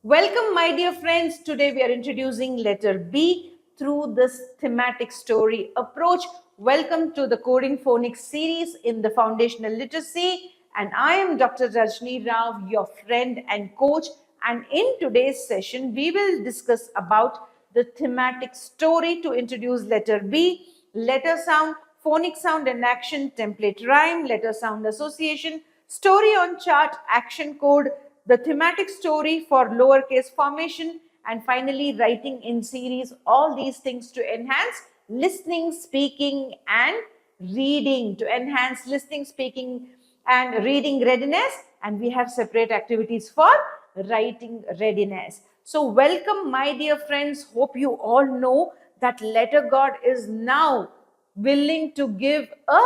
Welcome, my dear friends. Today we are introducing letter B through this thematic story approach. Welcome to the Coding Phonics series in the Foundational Literacy. And I am Dr. Rajni Rao, your friend and coach. And in today's session, we will discuss about the thematic story to introduce letter B, letter sound, phonic sound and action, template rhyme, letter sound association, story on chart, action code, the thematic story for lowercase formation, and finally writing in series. All these things to enhance listening, speaking and reading, to enhance listening, speaking and reading readiness, and we have separate activities for writing readiness. So welcome, my dear friends. Hope you all know that letter God is now willing to give a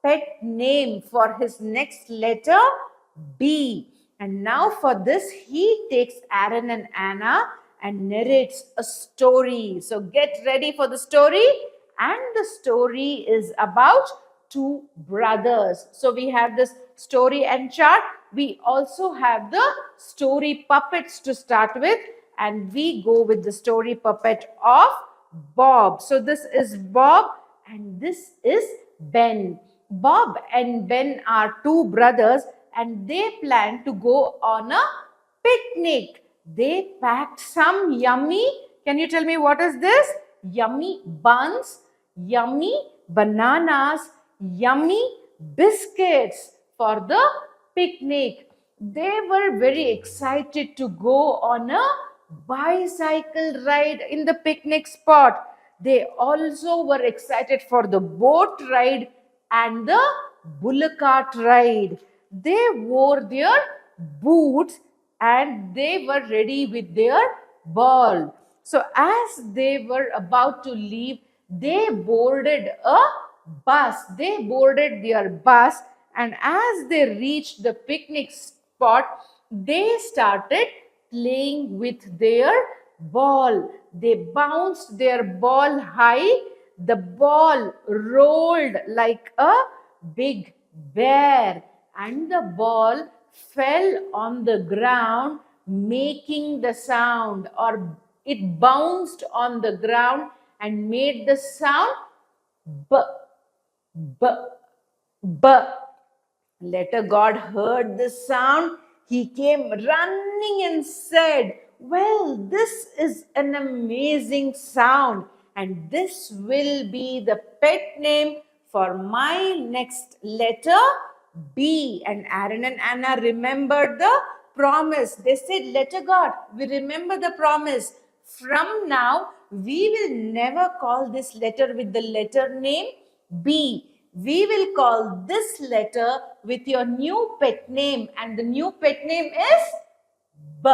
pet name for his next letter, B. And now for this, he takes Aaron and Anna and narrates a story. So get ready for the story. And the story is about two brothers. So we have this story and chart. We also have the story puppets to start with. And we go with the story puppet of Bob. So this is Bob and this is Ben. Bob and Ben are two brothers and they plan to go on a picnic. They packed some yummy, can you tell me what is this? Yummy buns, yummy bananas, yummy biscuits for the picnic. They were very excited to go on a bicycle ride in the picnic spot. They also were excited for the boat ride and the bullock cart ride. They wore their boots and they were ready with their ball. So as they were about to leave, they boarded a bus. They boarded their bus, and as they reached the picnic spot, they started playing with their ball. They bounced their ball high. The ball rolled like a big bear and the ball fell on the ground making the sound, or it bounced on the ground and made the sound B, B, B. Letter God heard this sound. He came running and said, "Well, this is an amazing sound, and this will be the pet name for my next letter, B." And Aaron and Anna remembered the promise. They said, "Letter God, we remember the promise. From now, we will never call this letter with the letter name B. We will call this letter with your new pet name, and the new pet name is B.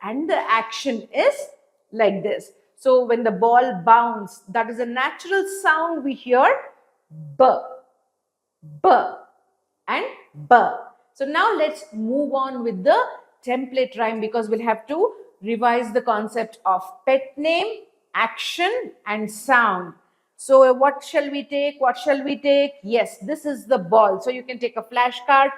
And the action is like this. So when the ball bounced, that is a natural sound we hear, B, B and B. So now let's move on with the template rhyme, because we'll have to revise the concept of pet name, action and sound. So what shall we take? What shall we take? Yes, this is the ball. So you can take a flashcard,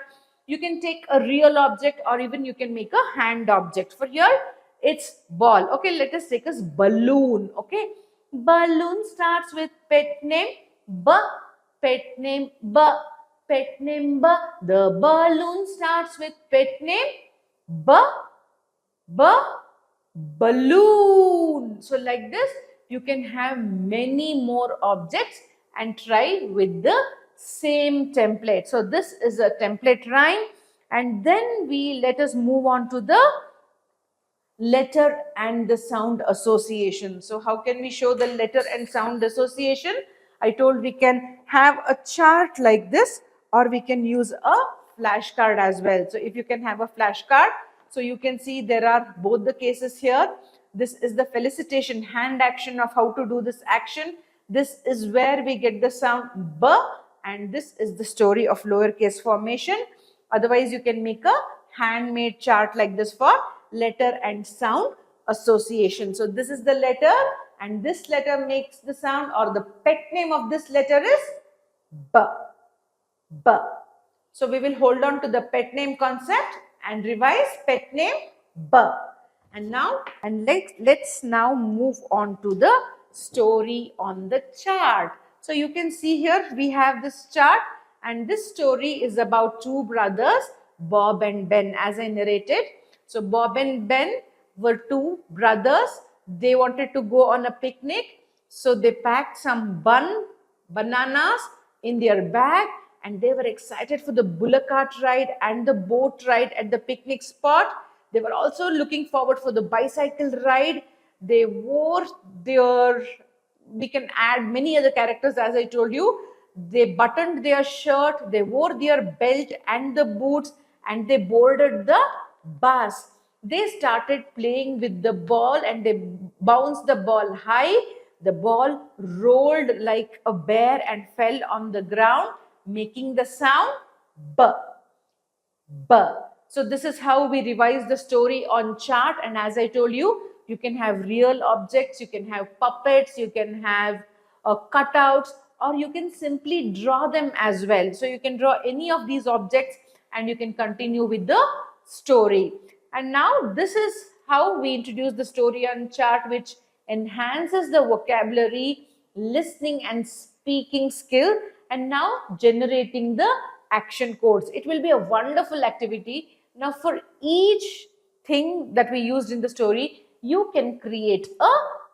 you can take a real object, or even you can make a hand object. For here, it's ball. Okay, let us take as balloon. Okay, balloon starts with pet name B, pet name B, pet name B. The balloon starts with pet name B, B, balloon. So like this, you can have many more objects and try with the same template. So this is a template rhyme, and then let us move on to the letter and the sound association. So how can we show the letter and sound association? I told we can have a chart like this, or we can use a flashcard as well. So if you can have a flashcard, so you can see there are both the cases here. This is the felicitation hand action of how to do this action. This is where we get the sound B, and this is the story of lowercase formation. Otherwise, you can make a handmade chart like this for letter and sound association. So this is the letter, and this letter makes the sound, or the pet name of this letter is B, B. So we will hold on to the pet name concept and revise pet name B. And let's now move on to the story on the chart. So you can see here we have this chart, and this story is about two brothers, Bob and Ben, as I narrated. So Bob and Ben were two brothers. They wanted to go on a picnic. So they packed some bananas in their bag, and they were excited for the bullock cart ride and the boat ride at the picnic spot. They were also looking forward for the bicycle ride. They wore their, we can add many other characters as I told you. They buttoned their shirt, they wore their belt and the boots, and they boarded the bus. They started playing with the ball and they bounced the ball high. The ball rolled like a bear and fell on the ground, making the sound B. B. So this is how we revise the story on chart. And as I told you, you can have real objects, you can have puppets, you can have cutouts, or you can simply draw them as well. So you can draw any of these objects and you can continue with the story. And now this is how we introduce the story on chart, which enhances the vocabulary, listening and speaking skill, and now generating the action codes. It will be a wonderful activity. Now for each thing that we used in the story, you can create a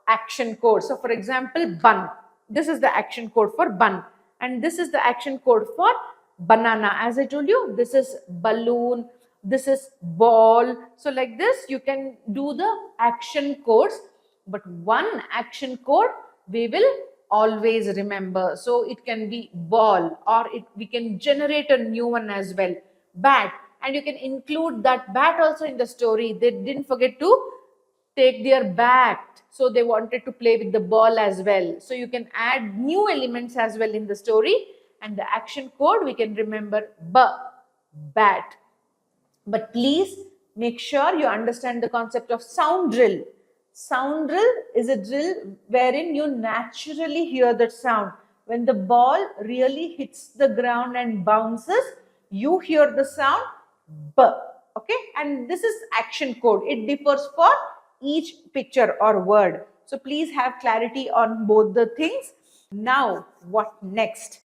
action code. So for example, bun. This is the action code for bun, and this is the action code for banana. As I told you, this is balloon, this is ball. So like this, you can do the action codes, but one action code we will always remember. So it can be ball, or we can generate a new one as well, bat, and you can include that bat also in the story. They didn't forget to take their bat, so they wanted to play with the ball as well. So you can add new elements as well in the story, and the action code we can remember bat. But please make sure you understand the concept of sound drill. Sound drill is a drill wherein you naturally hear that sound. When the ball really hits the ground and bounces, you hear the sound B. Okay, and this is action code. It differs for each picture or word. So please have clarity on both the things. Now, what next?